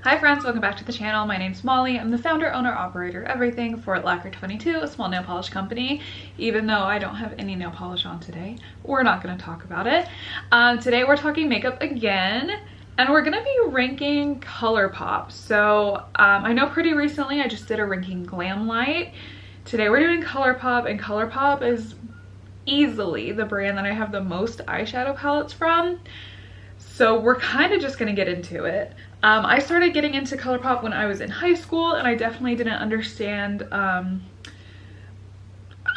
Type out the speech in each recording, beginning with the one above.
Hi friends, welcome back to the channel. My name's Molly. I'm the founder, owner, operator, everything for Lacquer22, a small nail polish company. Even though I don't have any nail polish on today, we're not going to talk about it. Today we're talking makeup again, and we're going to be ranking Colourpop. So I know pretty recently I just did a ranking GlamLite. Today we're doing Colourpop, and Colourpop is easily the brand that I have the most eyeshadow palettes from. So we're kind of just going to get into it. I started getting into Colourpop when I was in high school, and I definitely didn't understand, I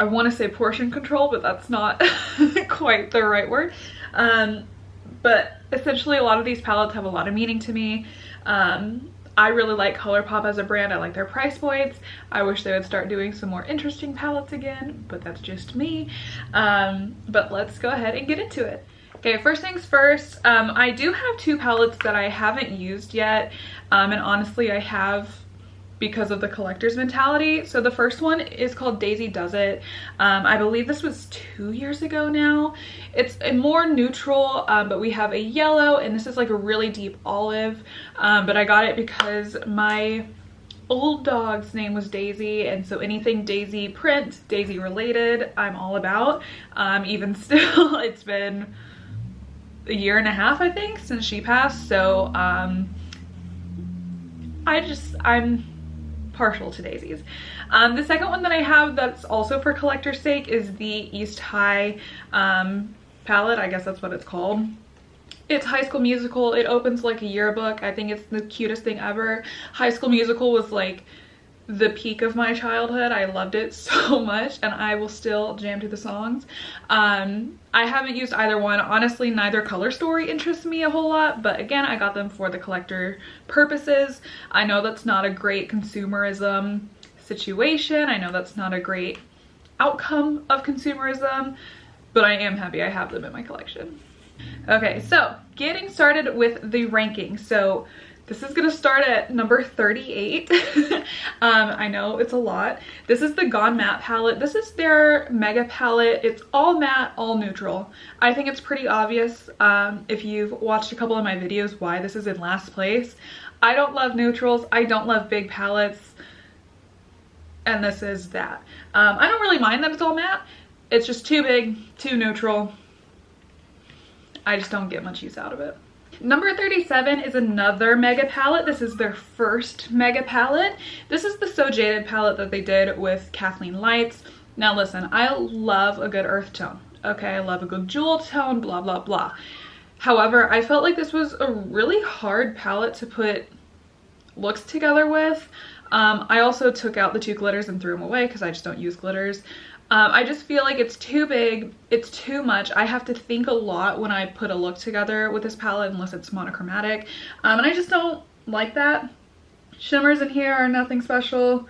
want to say portion control, but that's not quite the right word. But essentially a lot of these palettes have a lot of meaning to me. I really like Colourpop as a brand. I like their price points. I wish they would start doing some more interesting palettes again, but that's just me. But let's go ahead and get into it. Okay, first things first, I do have two palettes that I haven't used yet, and honestly I have because of the collector's mentality. So the first one is called Daisy Does It. I believe this was 2 years ago now. It's a more neutral, but we have a yellow, and this is like a really deep olive, but I got it because my old dog's name was Daisy, and so anything Daisy print, Daisy related, I'm all about. Even still, it's been a year and a half I think since she passed, so I'm partial to daisies. The second one that I have that's also for collector's sake is the East High palette. I guess that's what it's called. It's High School Musical. It opens like a yearbook. I think it's the cutest thing ever. High School Musical was like the peak of my childhood. I loved it so much, and I will still jam to the songs. I haven't used either one. Honestly, neither color story interests me a whole lot, but again, I got them for the collector purposes. I know that's not a great consumerism situation. I know that's not a great outcome of consumerism, but I am happy I have them in my collection. Okay, so getting started with the ranking. So this is gonna start at number 38. I know it's a lot. This is the Gone Matte palette. This is their mega palette. It's all matte, all neutral. I think it's pretty obvious if you've watched a couple of my videos why this is in last place. I don't love neutrals. I don't love big palettes, and this is that. I don't really mind that it's all matte. It's just too big, too neutral. I just don't get much use out of it. Number 37 is another mega palette. This is their first mega palette. This is the So Jaded palette that they did with Kathleen Lights. Now listen, I love a good earth tone. Okay, I love a good jewel tone, blah, blah, blah. However, I felt like this was a really hard palette to put looks together with. I also took out the two glitters and threw them away because I just don't use glitters. I just feel like it's too big, it's too much. I have to think a lot when I put a look together with this palette unless it's monochromatic, and I just don't like that. Shimmers in here are nothing special.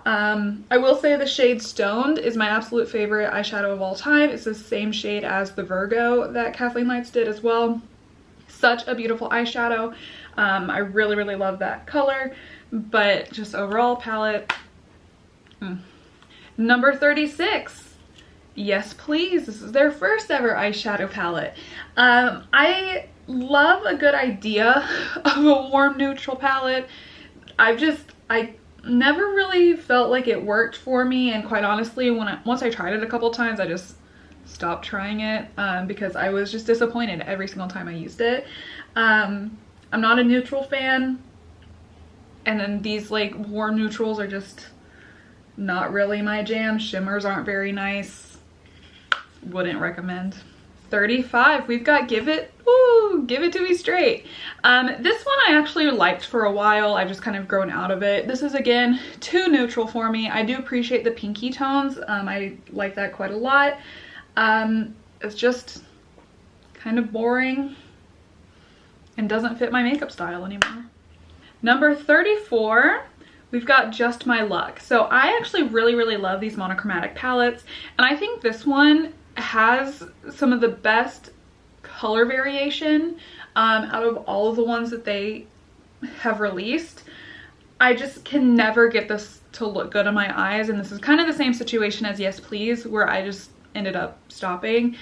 I will say the shade Stoned is my absolute favorite eyeshadow of all time. It's the same shade as the Virgo that Kathleen Lights did as well. Such a beautiful eyeshadow. I really, really love that color, but just overall palette, Number 36, Yes Please. This is their first ever eyeshadow palette. I love a good idea of a warm neutral palette. I never really felt like it worked for me, and quite honestly, once I tried it a couple times, I just stopped trying it because I was just disappointed every single time I used it. I'm not a neutral fan, and then these like warm neutrals are just not really my jam. Shimmers aren't very nice. Wouldn't recommend. 35, we've got Give It, ooh, Give It To Me Straight. This one I actually liked for a while. I've just kind of grown out of it. This is again too neutral for me. I do appreciate the pinky tones. I like that quite a lot. It's just kind of boring and doesn't fit my makeup style anymore. Number 34, we've got Just My Luck. So I actually really, really love these monochromatic palettes, and I think this one has some of the best color variation out of all of the ones that they have released. I just can never get this to look good on my eyes, and this is kind of the same situation as Yes Please, where I just ended up stopping.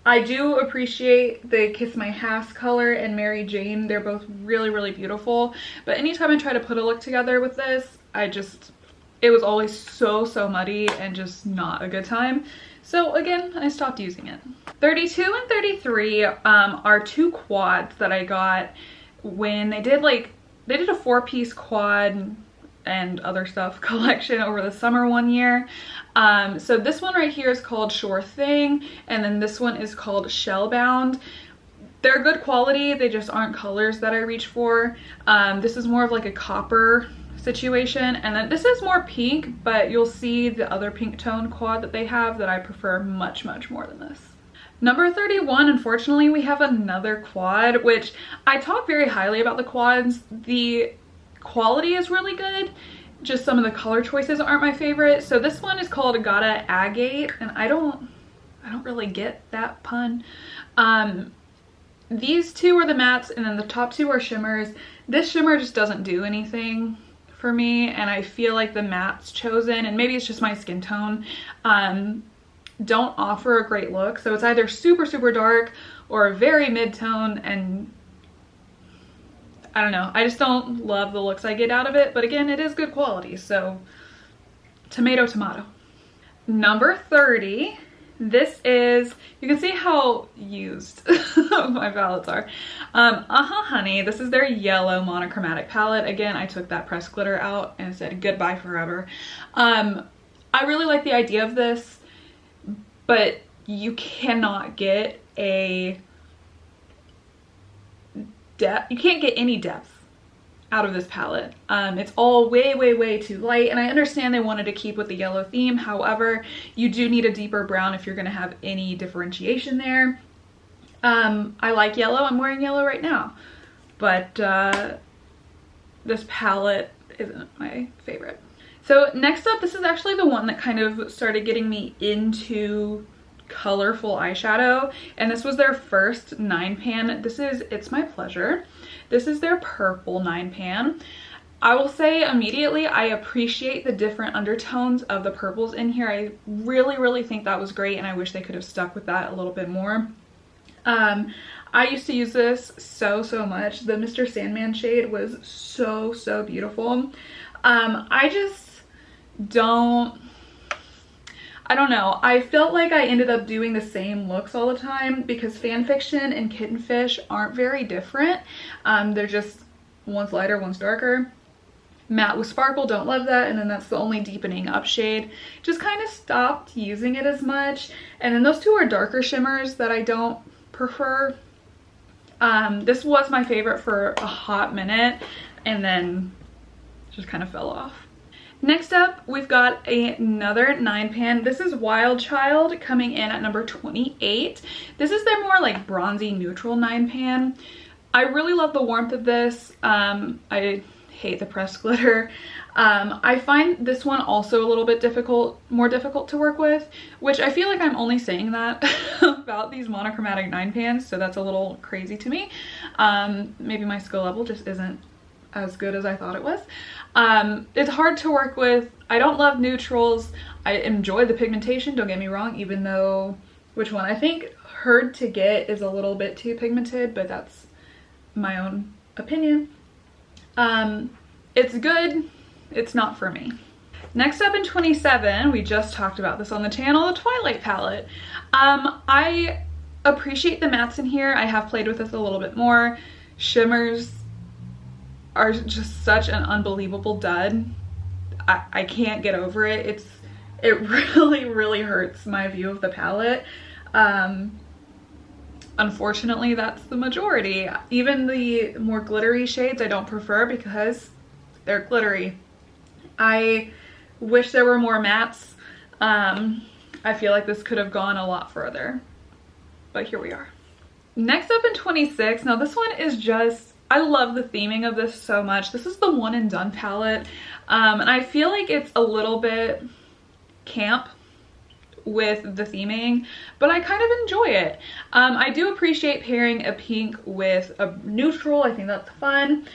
I do appreciate the Kiss My Ass color and Mary Jane. They're both really, really beautiful. But anytime I try to put a look together with this, it was always so muddy and just not a good time. So again, I stopped using it. 32 and 33 are two quads that I got when they did a 4-piece quad and other stuff collection over the summer one year. So this one right here is called Sure Thing, and then this one is called Shellbound. They're good quality, they just aren't colors that I reach for. This is more of like a copper situation, and then this is more pink, but you'll see the other pink tone quad that they have that I prefer much more than this. Number 31, unfortunately, we have another quad, which I talk very highly about the quads. The quality is really good, just some of the color choices aren't my favorite. So this one is called Agate, and I don't really get that pun. These two are the mattes, and then the top two are shimmers. This shimmer just doesn't do anything for me, and I feel like the mattes chosen, and maybe it's just my skin tone, don't offer a great look. So it's either super dark or very mid-tone, and I don't know, I just don't love the looks I get out of it. But again, it is good quality, so tomato. Number 30, this is, you can see how used my palettes are. Honey, this is their yellow monochromatic palette. Again, I took that pressed glitter out and said goodbye forever. I really like the idea of this, but you cannot get a depth, you can't get any depth out of this palette. It's all way too light, and I understand they wanted to keep with the yellow theme. However, you do need a deeper brown if you're going to have any differentiation there. I like yellow, I'm wearing yellow right now, but this palette isn't my favorite. So next up, this is actually the one that kind of started getting me into colorful eyeshadow, and this was their first 9-pan. This is It's My Pleasure. This is their purple 9-pan. I will say immediately I appreciate the different undertones of the purples in here. I really think that was great, and I wish they could have stuck with that a little bit more. I used to use this so much. The Mr. Sandman shade was so beautiful. I just I don't know. I felt like I ended up doing the same looks all the time because Fanfiction and Kitten Fish aren't very different. They're just, one's lighter, one's darker. Matte with Sparkle, don't love that, and then that's the only deepening up shade. Just kind of stopped using it as much. And then those two are darker shimmers that I don't prefer. This was my favorite for a hot minute, and then just kind of fell off. Next up, we've got another 9-pan. This is Wild Child coming in at number 28. This is their more like bronzy neutral 9-pan. I really love the warmth of this. I hate the pressed glitter. I find this one also a little bit more difficult to work with, which I feel like I'm only saying that about these monochromatic 9-pans, so that's a little crazy to me. Maybe my skill level just isn't as good as I thought it was. It's hard to work with. I don't love neutrals. I enjoy the pigmentation, don't get me wrong, even though, which one? I think Hard to Get is a little bit too pigmented, but that's my own opinion. It's good, it's not for me. Next up in 27, we just talked about this on the channel, the Twilight palette. I appreciate the mattes in here. I have played with this a little bit more. Shimmers are just such an unbelievable dud. I can't get over it. It really hurts my view of the palette. Unfortunately, that's the majority. Even the more glittery shades I don't prefer because they're glittery. I wish there were more mattes. I feel like this could have gone a lot further, but here we are. Next up in 26, now this one is just, I love the theming of this so much. This is the One and Done palette, and I feel like it's a little bit camp with the theming, but I kind of enjoy it. I do appreciate pairing a pink with a neutral. I think that's fun.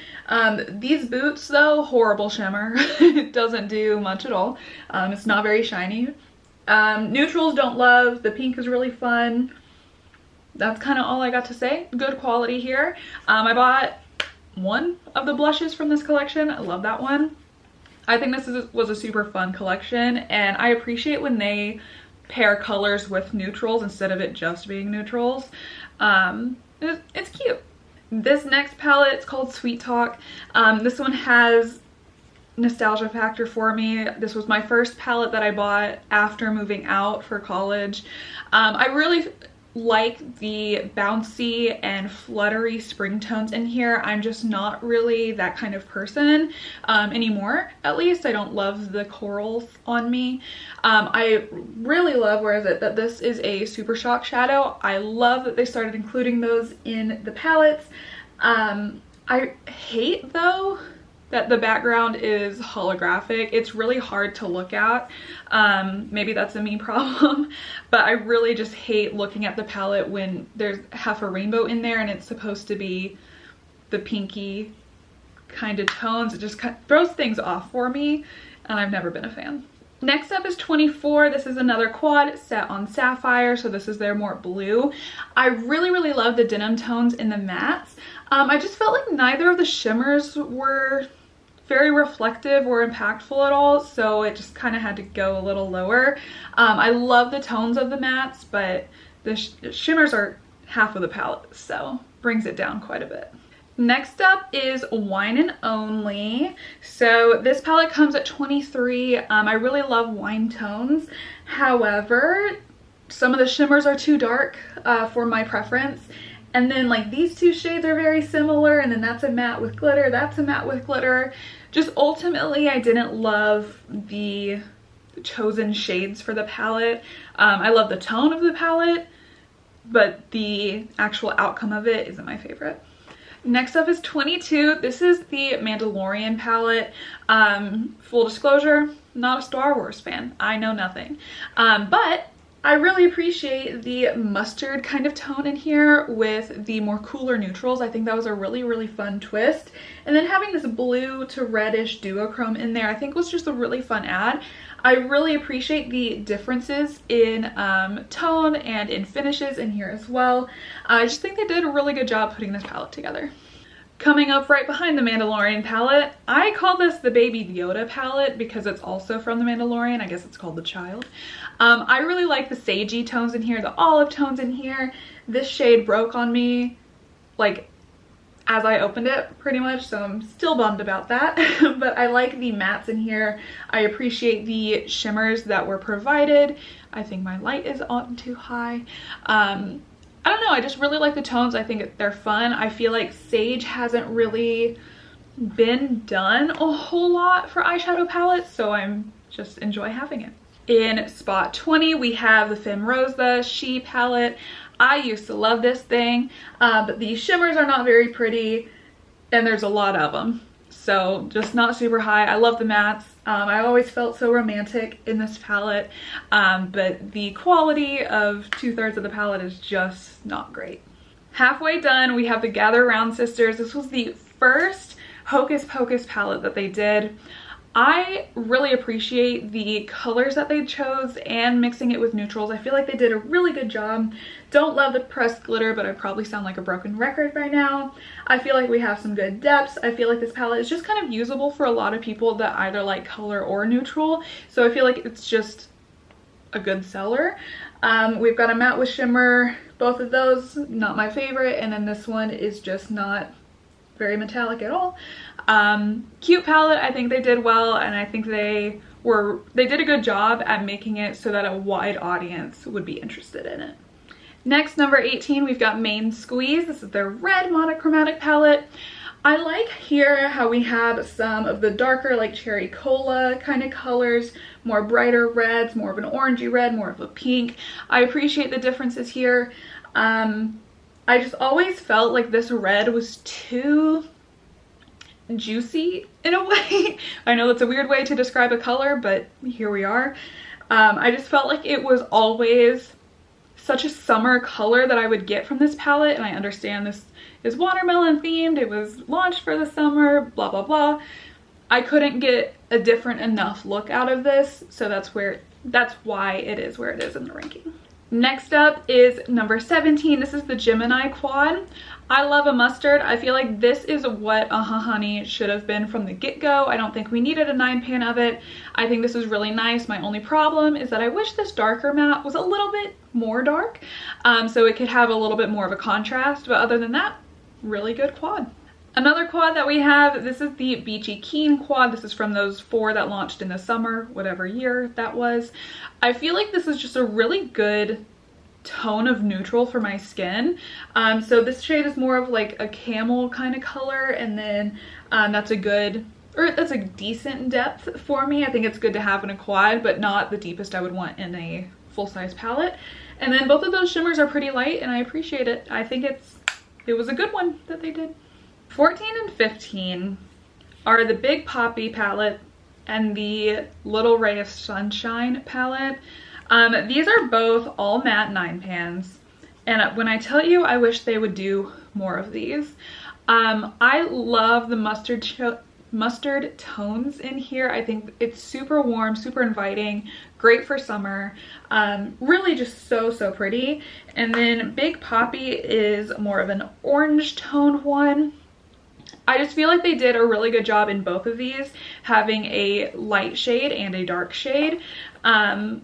These boots though, horrible shimmer. It doesn't do much at all. It's not very shiny. Neutrals don't love. The pink is really fun. that's kind of all I got to say. Good quality here. I bought one of the blushes from this collection. I love that one. I think this was a super fun collection, and I appreciate when they pair colors with neutrals instead of it just being neutrals. It's cute. This next palette, it's called Sweet Talk. This one has nostalgia factor for me. This was my first palette that I bought after moving out for college. I really like the bouncy and fluttery spring tones in here. I'm just not really that kind of person anymore. At least I don't love the corals on me. I really love, where is it, that this is a Super Shock shadow. I love that they started including those in the palettes. I hate though that the background is holographic. It's really hard to look at. Maybe that's a me problem, but I really just hate looking at the palette when there's half a rainbow in there and it's supposed to be the pinky kind of tones. It just kind of throws things off for me, and I've never been a fan. Next up is 24. This is another quad set on sapphire, so this is their more blue. I really love the denim tones in the mattes. I just felt like neither of the shimmers were very reflective or impactful at all, so it just kind of had to go a little lower. I love the tones of the mattes, but the shimmers are half of the palette, so brings it down quite a bit. Next up is Wine and Only. So this palette comes at 23. I really love wine tones. However, some of the shimmers are too dark for my preference. And then like these two shades are very similar, and then that's a matte with glitter, that's a matte with glitter. Just ultimately, I didn't love the chosen shades for the palette. I love the tone of the palette, but the actual outcome of it isn't my favorite. Next up is 22. This is the Mandalorian palette. Full disclosure, not a Star Wars fan. I know nothing. But I really appreciate the mustard kind of tone in here with the more cooler neutrals. I think that was a really fun twist. And then having this blue to reddish duochrome in there, I think was just a really fun add. I really appreciate the differences in tone and in finishes in here as well. I just think they did a really good job putting this palette together. Coming up right behind the Mandalorian palette, I call this the Baby Yoda palette because it's also from the Mandalorian. I guess it's called the child. I really like the sagey tones in here, the olive tones in here. This shade broke on me like as I opened it pretty much, so I'm still bummed about that. But I like the mattes in here. I appreciate the shimmers that were provided. I think my light is on too high. I don't know, I just really like the tones. I think they're fun. I feel like sage hasn't really been done a whole lot for eyeshadow palettes, so I'm just enjoy having it. In spot 20, we have the Femme Rosa She palette. I used to love this thing, but the shimmers are not very pretty, and there's a lot of them. So just not super high. I love the mattes. I always felt so romantic in this palette, but the quality of 2/3 of the palette is just not great. Halfway done, we have the Gather Round Sisters. This was the first Hocus Pocus palette that they did. I really appreciate the colors that they chose and mixing it with neutrals. I feel like they did a really good job. Don't love the pressed glitter, but I probably sound like a broken record right now. I feel like we have some good depths. I feel like this palette is just kind of usable for a lot of people that either like color or neutral. So I feel like it's just a good seller. We've got a matte with shimmer. Both of those, not my favorite. And then this one is just not very metallic at all. Cute palette. I think they did well, and I think they did a good job at making it so that a wide audience would be interested in it. Next, number 18, we've got Main Squeeze. This is their red monochromatic palette. I like here how we have some of the darker like cherry cola kind of colors, more brighter reds, more of an orangey red, more of a pink. I appreciate the differences here. I just always felt like this red was too juicy in a way. I know that's a weird way to describe a color, but here we are. I just felt like it was always such a summer color that I would get from this palette, and I understand this is watermelon themed, it was launched for the summer, blah blah blah. I couldn't get a different enough look out of this, so that's why it is where it is in the ranking. Next up is number 17. This is the Gemini quad. I love a mustard. I feel like this is what Honey should have been from the get-go. I don't think we needed a 9-pan of it. I think this is really nice. My only problem is that I wish this darker matte was a little bit more dark, so it could have a little bit more of a contrast, but other than that, really good quad. Another quad that we have, this is the Beachy Keen quad. This is from those 4 that launched in the summer, whatever year that was. I feel like this is just a really good tone of neutral for my skin. So this shade is more of like a camel kind of color, and then that's a decent depth for me. I think it's good to have in a quad, but not the deepest I would want in a full-size palette. And then both of those shimmers are pretty light, and I appreciate it. I think it was a good one that they did. 14 and 15 are the Big Poppy palette and the Little Ray of Sunshine palette. These are both all matte 9-pans, and when I tell you I wish they would do more of these. I love the mustard tones in here. I think it's super warm, super inviting, great for summer, really just so pretty. And then Big Poppy is more of an orange tone one. I just feel like they did a really good job in both of these, having a light shade and a dark shade. I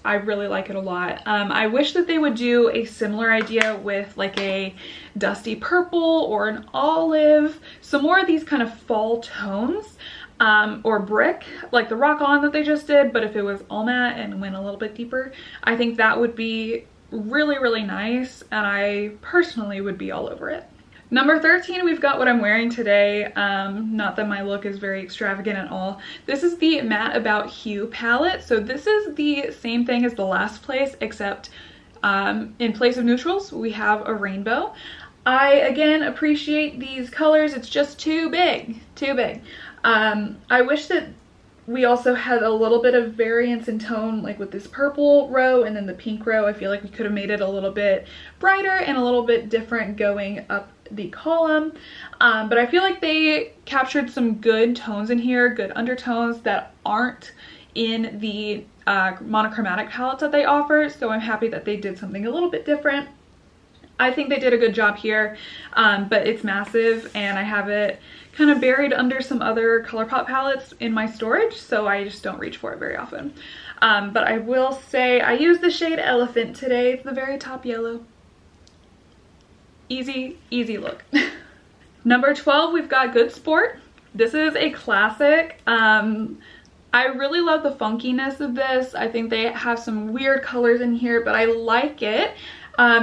really like it a lot. I wish that they would do a similar idea with like a dusty purple or an olive, some more of these kind of fall tones, or brick, like the Rock On that they just did, but if it was all matte and went a little bit deeper, I think that would be really nice, and I personally would be all over it. Number 13, we've got what I'm wearing today. Not that my look is very extravagant at all. This is the Matte About Hue palette. So this is the same thing as the last place, except in place of neutrals, we have a rainbow. I, again, appreciate these colors. It's just too big, too big. I wish that we also had a little bit of variance in tone, like with this purple row and then the pink row. I feel like we could have made it a little bit brighter and a little bit different going up the column, but I feel like they captured some good tones in here, good undertones that aren't in the monochromatic palettes that they offer, so I'm happy that they did something a little bit different. I think they did a good job here, but it's massive and I have it kind of buried under some other Colourpop palettes in my storage, so I just don't reach for it very often. But I will say I used the shade Elephant today. It's the very top yellow. Easy look. Number 12, we've got Good Sport. This is a classic. I really love the funkiness of this. I think they have some weird colors in here, but I like it.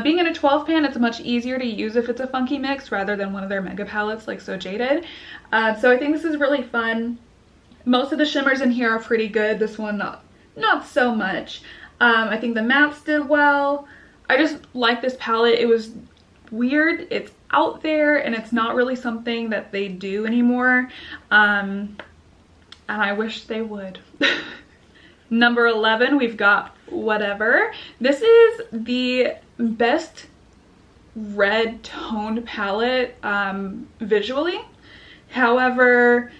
Being in a 12 pan, it's much easier to use if it's a funky mix rather than one of their mega palettes like So Jaded. So I think this is really fun. Most of the shimmers in here are pretty good. This one, not so much. I think the mattes did well. I just like this palette. It was weird, it's out there, and it's not really something that they do anymore, and I wish they would. Number 11, we've got Whatever. This is the best red toned palette visually. However,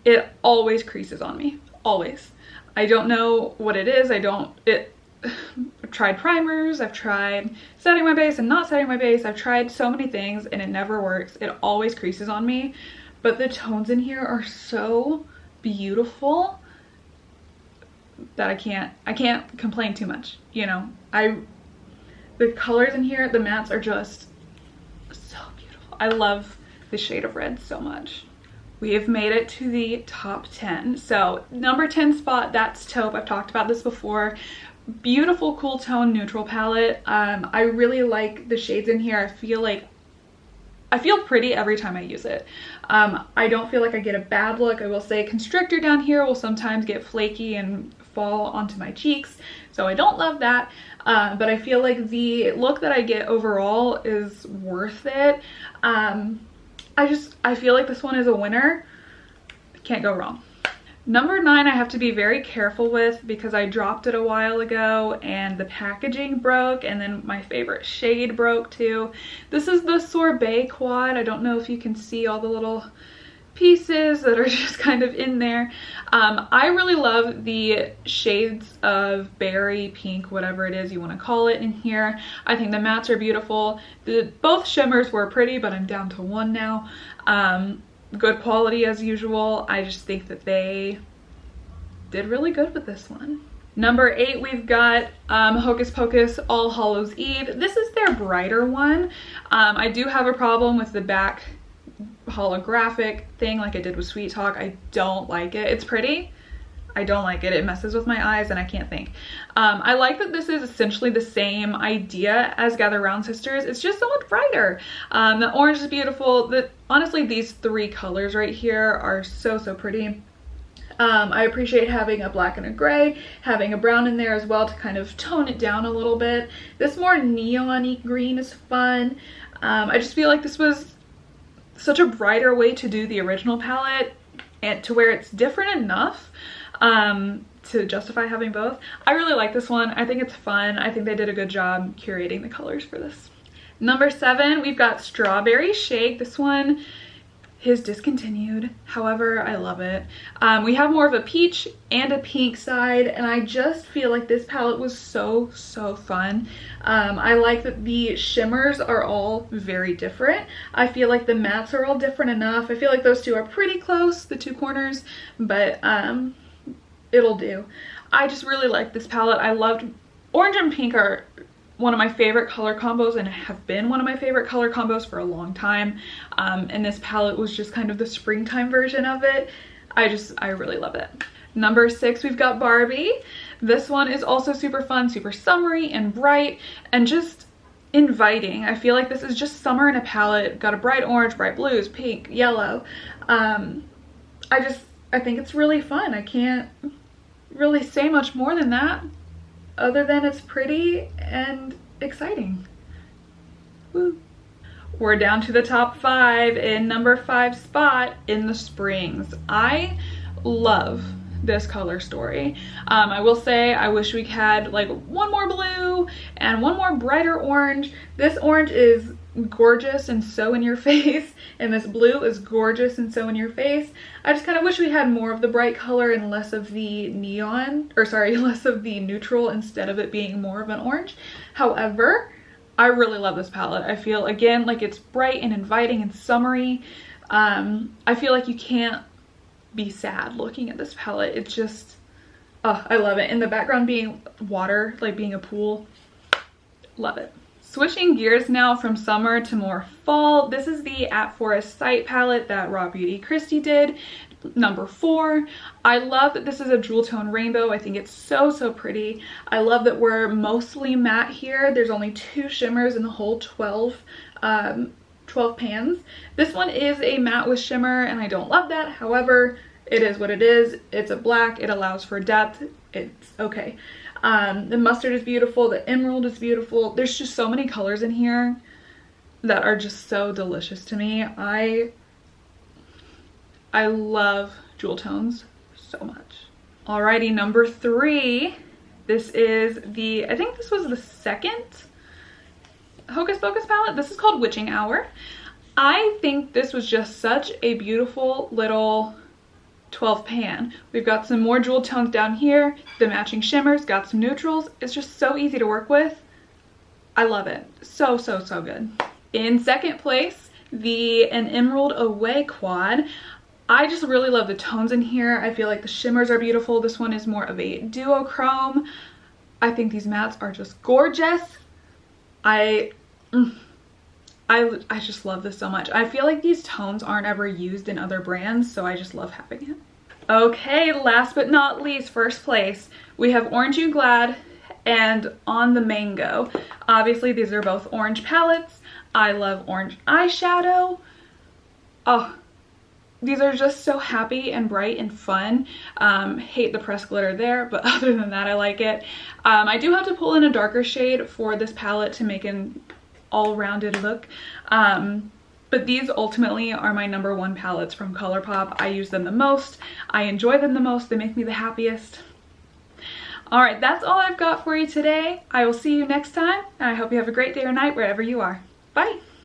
it always creases on me, always. I don't know what it is. I've tried primers, I've tried setting my base and not setting my base, I've tried so many things and it never works. It always creases on me, but the tones in here are so beautiful that I can't complain too much, you know. The colors in here, the mattes are just so beautiful. I love this shade of red so much. We have made it to the top 10. So number 10 spot, that's Taupe. I've talked about this before. Beautiful cool tone neutral palette. I really like the shades in here. I feel pretty every time I use it. I don't feel like I get a bad look. I will say Constrictor down here will sometimes get flaky and fall onto my cheeks, so I don't love that, but I feel like the look that I get overall is worth it. I feel like this one is a winner. Can't go wrong. Number 9, I have to be very careful with because I dropped it a while ago and the packaging broke, and then my favorite shade broke too. This is the Sorbet quad. I don't know if you can see all the little pieces that are just kind of in there. I really love the shades of berry, pink, whatever it is you want to call it in here. I think the mattes are beautiful. Both shimmers were pretty, but I'm down to one now. Good quality as usual. I just think that they did really good with this one. Number 8, we've got Hocus Pocus All Hallows Eve. This is their brighter one. I do have a problem with the back holographic thing like I did with Sweet Talk. I don't like it. It's pretty. I don't like it. It messes with my eyes and I can't think. I like that this is essentially the same idea as Gather Round Sisters. It's just so much brighter. The orange is beautiful. Honestly, these 3 colors right here are so, so pretty. I appreciate having a black and a gray, having a brown in there as well to kind of tone it down a little bit. This more neon-y green is fun. I just feel like this was such a brighter way to do the original palette and to where it's different enough to justify having both. I really like this one. I think it's fun. I think they did a good job curating the colors for this. Number 7, we've got Strawberry Shake. This one is discontinued. However, I love it. We have more of a peach and a pink side, and I just feel like this palette was so, so fun. I like that the shimmers are all very different. I feel like the mattes are all different enough. I feel like those two are pretty close, the 2 corners, but it'll do. I just really like this palette. I loved orange and pink are one of my favorite color combos and have been one of my favorite color combos for a long time. And this palette was just kind of the springtime version of it. I really love it. Number 6, we've got Barbie. This one is also super fun, super summery and bright and just inviting. I feel like this is just summer in a palette. Got a bright orange, bright blues, pink, yellow. I think it's really fun. I can't really say much more than that, other than it's pretty and exciting. Woo. We're down to the top 5 in number 5 spot in the Springs. I love this color story. I will say I wish we had like one more blue and one more brighter orange. This orange is gorgeous and so in your face, and this blue is gorgeous and so in your face. I just kind of wish we had more of the bright color and less of the neon, or sorry, less of the neutral instead of it being more of an orange. However, I really love this palette. I feel, again, like it's bright and inviting and summery. I feel like you can't be sad looking at this palette. It's just, oh, I love it. And the background being water, like being a pool, love it. Switching gears now from summer to more fall, this is the At Forest Sight palette that Raw Beauty Christy did, number 4. I love that this is a jewel tone rainbow. I think it's so, so pretty. I love that we're mostly matte here. There's only 2 shimmers in the whole 12 pans. This one is a matte with shimmer and I don't love that. However, it is what it is. It's a black, it allows for depth, it's okay. The mustard is beautiful, the emerald is beautiful. There's just so many colors in here that are just so delicious to me. I love jewel tones so much. Alrighty, number 3. This is I think this was the second Hocus Pocus palette. This is called Witching Hour. I think this was just such a beautiful little 12 pan. We've got some more jewel tones down here, the matching shimmers, got some neutrals. It's just so easy to work with. I love it. So, so, so good. In second place, an Emerald Away quad. I just really love the tones in here. I feel like the shimmers are beautiful. This one is more of a duochrome. I think these mattes are just gorgeous. I just love this so much. I feel like these tones aren't ever used in other brands, so I just love having it. Okay, last but not least, first place, we have Orange You Glad and On the Mango. Obviously, these are both orange palettes. I love orange eyeshadow. Oh, these are just so happy and bright and fun. Hate the pressed glitter there, but other than that, I like it. I do have to pull in a darker shade for this palette to make an all-rounded look, but these ultimately are my number 1 palettes from Colourpop. I use them the most, I enjoy them the most, they make me the happiest. Alright, that's all I've got for you today. I will see you next time, and I hope you have a great day or night wherever you are. Bye!